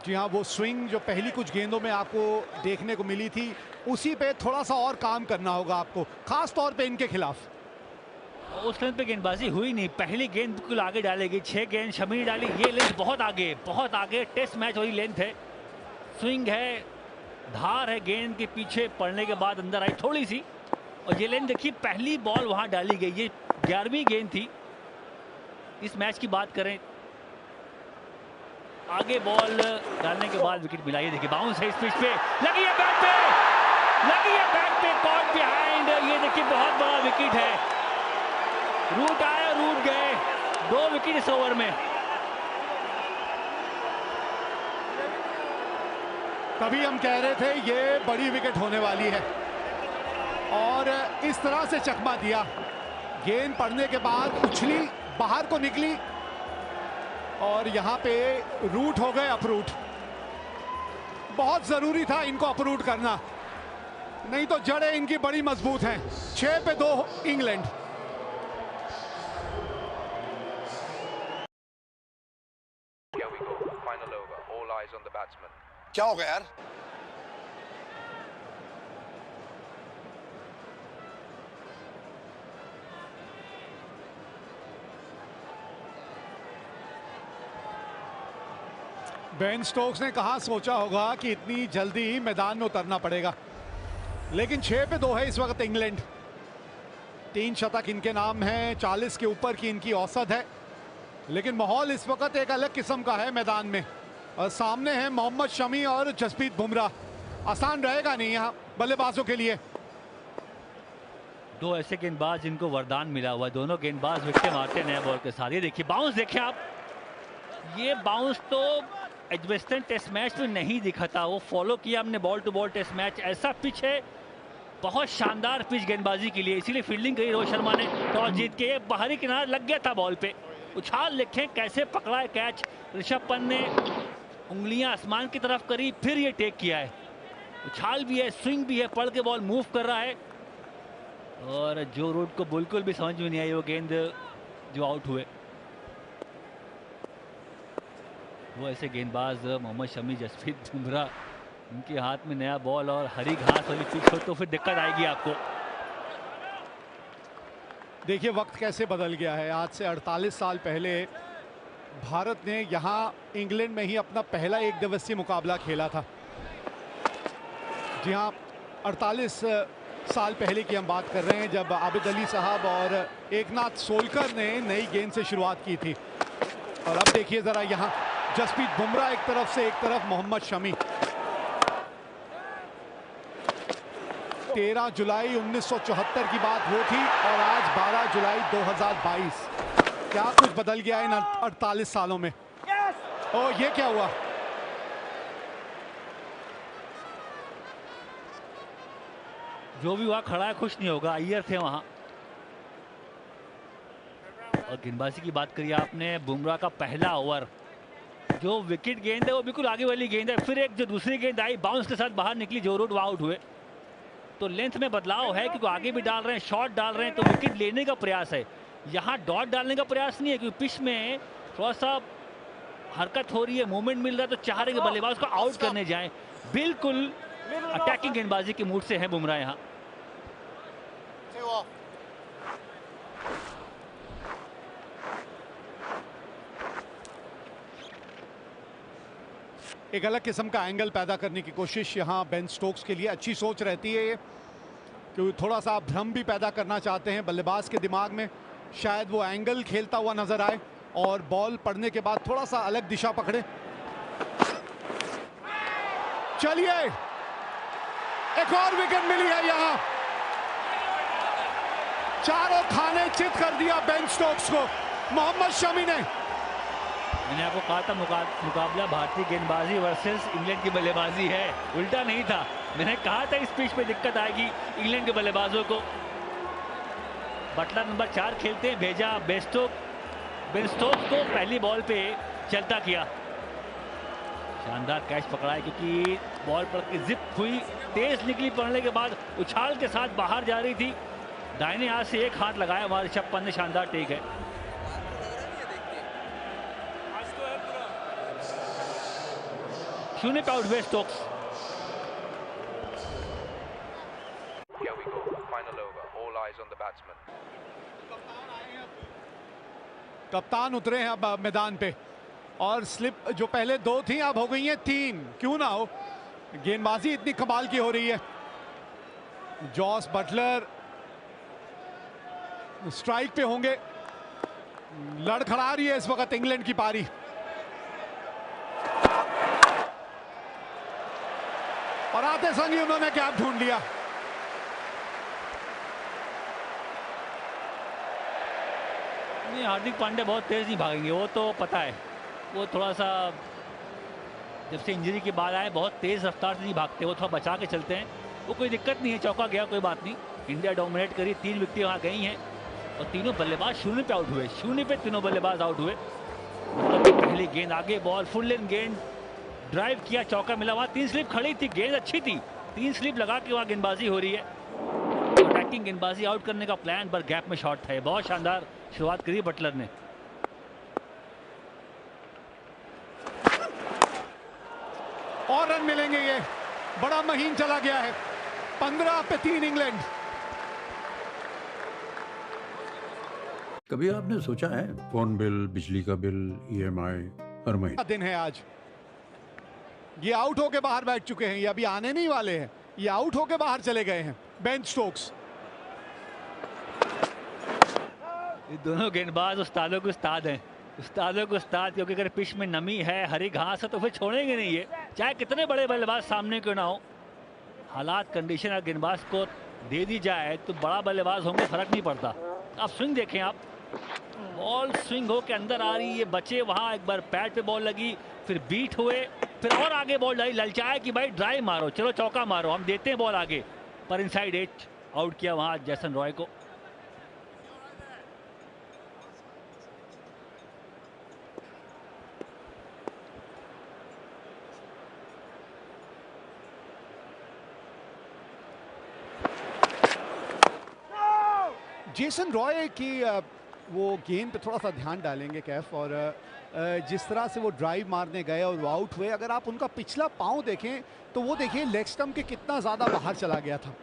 जी हाँ, वो स्विंग जो पहली कुछ गेंदों में आपको देखने को मिली थी, उसी पे थोड़ा सा और काम करना होगा आपको, खास तौर पे इनके खिलाफ। उस लेंथ पे गेंदबाजी हुई नहीं, पहली गेंद बिल्कुल आगे डालेगी, 6 गेंद शमी ने डाली, ये लेंथ बहुत आगे टेस्ट मैच वाली लेंथ है। स्विंग है, धार है, गेंद के पीछे पड़ने के बाद अंदर आई थोड़ी सी, और ये लेंथ देखिए, पहली बॉल वहां डाली गई, ये 11वीं गेंद थी इस मैच की बात करें। आगे बॉल डालने के बाद विकेट मिला, ये देखिए बाउंस है इस पिच पे, लगी है बैट पे, कॉट बिहाइंड, ये देखिए बहुत बड़ा विकेट है, रूट आए रूट गए, 2 विकेट इस ओवर में। तभी हम कह रहे थे ये बड़ी विकेट होने वाली है, और इस तरह से चकमा दिया, गेंद पड़ने के बाद उछली, बाहर को निकली, और यहाँ पे रूट हो गए अपरूट। बहुत जरूरी था इनको अपरूट करना, नहीं तो जड़ें इनकी बड़ी मजबूत हैं। 6 पे 2 इंग्लैंड। क्या हो गया यार? बेन स्टोक्स ने कहा सोचा होगा कि इतनी जल्दी मैदान में उतरना पड़ेगा, लेकिन 6 पे 2 है इस वक्त इंग्लैंड। 3 शतक इनके नाम है, 40 के ऊपर की इनकी औसत है, लेकिन माहौल इस वक्त एक अलग किस्म का है मैदान में। और सामने हैं मोहम्मद शमी और जसप्रीत बुमराह। आसान रहेगा नहीं यहाँ बल्लेबाजों के लिए। 2 ऐसे गेंदबाज जिनको वरदान मिला हुआ है, दोनों गेंदबाज विकेट मारते नए बॉल के साथ। ये देखिए बाउंस, देखिए आप, ये बाउंस तो एजबेस्टन टेस्ट मैच में नहीं दिखा था, वो फॉलो किया हमने ball to ball test match. ऐसा पिच है, बहुत शानदार पिच गेंदबाजी के लिए, इसीलिए फील्डिंग करी रोहित शर्मा ने टॉस जीत के। बाहरी किनारा लग गया था बॉल पे, उछाल देखें कैसे पकड़ा है कैच, ऋषभ पंत ने उंगलियां आसमान की तरफ करी, फिर ये टेक किया है, उछाल भी है, स्विंग भी है, पड़ के बॉल मूव कर रहा है, और जो रूट को बिल्कुल भी समझ में नहीं आई वो गेंद जो आउट हुए। वो ऐसे गेंदबाज मोहम्मद शमी, जसप्रीत बुमराह, उनके हाथ में नया बॉल और हरी घास वाली पिच हो तो फिर दिक्कत आएगी आपको। देखिए वक्त कैसे बदल गया है। आज से 48 साल पहले भारत ने यहाँ इंग्लैंड में ही अपना पहला एक दिवसीय मुकाबला खेला था। जी हाँ, 48 साल पहले की हम बात कर रहे हैं, जब आबिद अली साहब और एकनाथ सोलकर ने नई गेंद से शुरुआत की थी। और अब देखिए जरा यहाँ जसप्रीत बुमराह एक तरफ से, एक तरफ मोहम्मद शमी। 13 जुलाई 1974 की बात वो थी, और आज 12 जुलाई 2022। क्या कुछ बदल गया इन 48 सालों में। ओ ये क्या हुआ? जो भी हुआ खड़ा है, खुश नहीं होगा, अय्यर थे वहां। और गेंदबाजी की बात करिए आपने, बुमराह का पहला ओवर, जो विकेट गेंद है वो बिल्कुल आगे वाली गेंद है, फिर एक जो दूसरी गेंद आई बाउंस के साथ बाहर निकली, जो रूट वो आउट हुए। तो लेंथ में बदलाव है, क्योंकि आगे भी डाल रहे हैं, शॉट डाल रहे हैं, तो विकेट लेने का प्रयास है। यहाँ डॉट डालने का प्रयास नहीं है, क्योंकि पिच में थोड़ा सा हरकत हो रही है, मूवमेंट मिल रहा है, तो चाह रहे हैं कि बल्लेबाज को आउट करने जाएं। बिल्कुल अटैकिंग गेंदबाजी के मूड से है बुमराह यहाँ। एक अलग किस्म का एंगल पैदा करने की कोशिश यहाँ बेन स्टोक्स के लिए। अच्छी सोच रहती है ये, क्योंकि थोड़ा सा भ्रम भी पैदा करना चाहते हैं बल्लेबाज के दिमाग में, शायद वो एंगल खेलता हुआ नजर आए और बॉल पड़ने के बाद थोड़ा सा अलग दिशा पकड़े। चलिए एक और विकेट मिली है यहाँ। चारों खाने चित कर दिया बेन स्टोक्स को मोहम्मद शमी ने। मैंने आपको कहा था मुकाबला भारतीय गेंदबाजी वर्सेस इंग्लैंड की बल्लेबाजी है, उल्टा नहीं था। मैंने कहा था इस पिच पे दिक्कत आएगी इंग्लैंड के बल्लेबाजों को। बटलर नंबर 4 खेलते हैं, भेजा बेन स्टोक्स को पहली बॉल पे चलता किया। शानदार कैच पकड़ा है, क्योंकि बॉल पर की जिप हुई, तेज निकली, पड़ने के बाद उछाल के साथ बाहर जा रही थी। दाहिने हाथ से एक हाथ लगाया हमारे ऋषभ पंत ने, शानदार टेक है। शून्य पे आउट हुए स्टोक्स। कप्तान उतरे हैं अब मैदान पे और स्लिप जो पहले 2 थी अब हो गई हैं 3। क्यों ना हो, गेंदबाजी इतनी कमाल की हो रही है। जॉस बटलर स्ट्राइक पे होंगे, लड़खड़ा रही है इस वक्त इंग्लैंड की पारी। और आते संग ही उन्होंने गैप ढूंढ लिया। नहीं, हार्दिक पांड्या बहुत तेज नहीं भागेंगे, वो तो पता है। वो थोड़ा सा जब से इंजरी के बाद आए बहुत तेज रफ्तार से नहीं भागते, वो थोड़ा बचा के चलते हैं। वो कोई दिक्कत नहीं है, चौका गया कोई बात नहीं। इंडिया डोमिनेट करी, 3 विकेटें वहां गई हैं और तीनों बल्लेबाज शून्य पे आउट हुए। शून्य पे तीनों बल्लेबाज आउट हुए। मतलब पहली गेंद आगे, बॉल फुल लेन गेंद, ड्राइव किया, चौका मिला। वहां 3 स्लिप खड़ी थी, गेंद अच्छी थी, 3 स्लिप लगा के वहां गेंदबाजी हो रही है। अटैकिंग गेंदबाजी आउट करने का प्लान पर गैप में शॉट था। बहुत शानदार शुरुआत करी बटलर ने। और रन मिलेंगे, ये बड़ा महीन चला गया है। 15 पे 3 इंग्लैंड। कभी आपने सोचा है फोन बिल, बिजली का बिल, EMI हर महीने दिन है आज। ये आउट होके बाहर बैठ चुके हैं, ये अभी आने नहीं वाले हैं, ये आउट होके बाहर चले गए हैं बेन स्टोक्स। ये दोनों गेंदबाज उस्तादों के उस्ताद हैं, उस्तादों के उस्ताद। क्योंकि अगर पिच में नमी है, हरी घास है, तो फिर छोड़ेंगे नहीं ये, चाहे कितने बड़े बल्लेबाज सामने क्यों ना हो। हालात, कंडीशन अगर गेंदबाज को दे दी जाए तो बड़ा बल्लेबाज होंगे, फर्क नहीं पड़ता। आप स्विंग देखें, आप बॉल स्विंग हो के अंदर आ रही है, बचे वहां, एक बार पैड पे बॉल लगी, फिर बीट हुए, फिर और आगे बॉल डाली, ललचाया कि भाई ड्राइव मारो, चलो चौका मारो, हम देते हैं बॉल आगे, पर इनसाइड एज आउट किया वहां जैसन रॉय को। जेसन रॉय की वो गेंद पे थोड़ा सा ध्यान डालेंगे कैफ, और जिस तरह से वो ड्राइव मारने गए और वो आउट हुए, अगर आप उनका पिछला पांव देखें तो वो देखिए लेग स्टंप के कितना ज़्यादा बाहर चला गया था।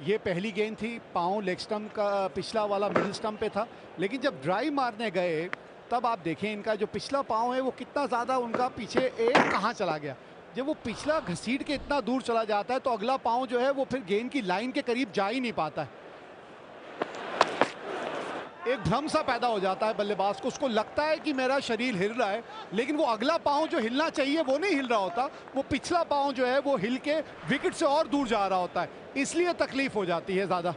ये पहली गेंद थी, पांव लेग स्टंप का पिछला वाला मिडिल स्टंप पे था, लेकिन जब ड्राइव मारने गए तब आप देखें इनका जो पिछला पाँव है वो कितना ज़्यादा उनका पीछे कहाँ चला गया। जब वो पिछला घसीट के इतना दूर चला जाता है तो अगला पाँव जो है वो फिर गेंद की लाइन के करीब जा ही नहीं पाता है। एक भ्रम सा पैदा हो जाता है बल्लेबाज को, उसको लगता है कि मेरा शरीर हिल रहा है, लेकिन वो अगला पाँव जो हिलना चाहिए वो नहीं हिल रहा होता, वो पिछला पाँव जो है वो हिल के विकेट से और दूर जा रहा होता है, इसलिए तकलीफ हो जाती है ज़्यादा।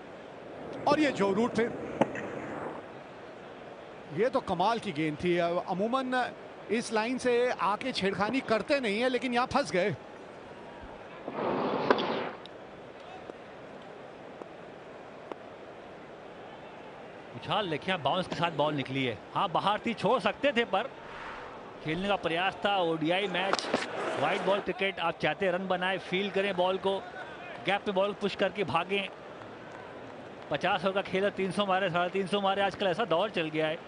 और ये जो रूट थे, ये तो कमाल की गेंद थी। अमूमन इस लाइन से आके छेड़खानी करते नहीं है, लेकिन यहाँ फंस गए। उछाल देखिए, बाउंस के साथ बॉल निकली है। हाँ बाहर थी, छोड़ सकते थे, पर खेलने का प्रयास था। ODI match, wide ball cricket, आप चाहते रन बनाए, फील करें बॉल को, गैप पे बॉल पुश करके भागें। 50 ओवर का खेल है, 300 मारे, 350 मारे, आजकल ऐसा दौर चल गया है।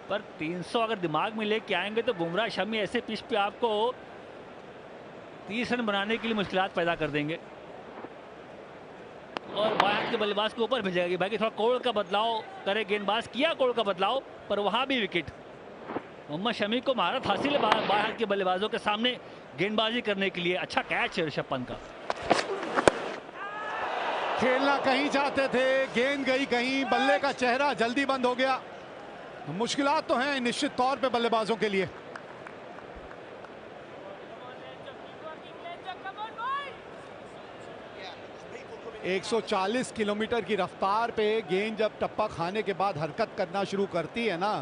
पर 300 अगर दिमाग में लेके आएंगे तो बुमराह शमी ऐसे पिच पे आपको 30 रन बनाने के लिए मुश्किलात पैदा कर देंगे। और बाहर के बल्लेबाज के ऊपर भेजेगा कि भाई थोड़ा कोड़ का बदलाव करे, गेंदबाज किया कोड़ का बदलाव, पर वहां भी विकेट। मोहम्मद शमी को महारत हासिल है बाहर के बल्लेबाजों के सामने गेंदबाजी करने के लिए। अच्छा कैच है ऋषभ पंत का। खेलना कहीं चाहते थे, गेंद गई कहीं, बल्ले का चेहरा जल्दी बंद हो गया। मुश्किलात तो हैं निश्चित तौर पे बल्लेबाजों के लिए। एक 140 किलोमीटर की रफ्तार पे गेंद जब टप्पा खाने के बाद हरकत करना शुरू करती है ना,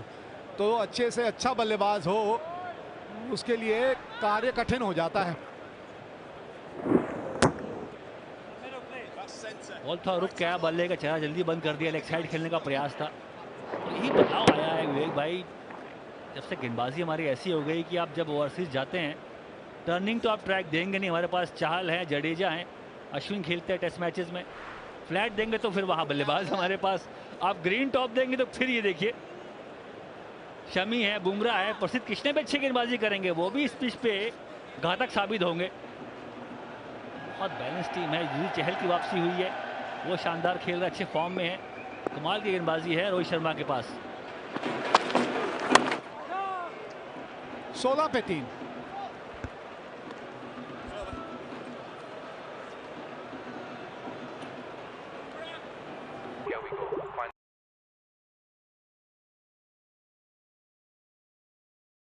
तो अच्छे से अच्छा बल्लेबाज हो उसके लिए कार्य कठिन हो जाता है। बॉल थोड़ा रुक गया, बल्ले का चेहरा जल्दी बंद कर दिया, लेग साइड खेलने का प्रयास था। तो यही बदलाव आया है विवेक भाई, जब से गेंदबाजी हमारी ऐसी हो गई कि आप जब ओवरसीज जाते हैं, टर्निंग तो आप ट्रैक देंगे नहीं। हमारे पास चाहल है, जडेजा हैं, अश्विन खेलते हैं टेस्ट मैचेस में। फ्लैट देंगे तो फिर वहाँ बल्लेबाज हमारे पास, आप ग्रीन टॉप देंगे तो फिर ये देखिए शमी है, बुमराह है, प्रसिद्ध कृष्णा भी अच्छी गेंदबाजी करेंगे, वो भी इस पिच पे घातक साबित होंगे। बहुत बैलेंस टीम है। युजवेंद्र चहल की वापसी हुई है, वो शानदार खेल रहे, अच्छे फॉर्म में है, कमाल की गेंदबाजी है रोहित शर्मा के पास। 16 पे 3।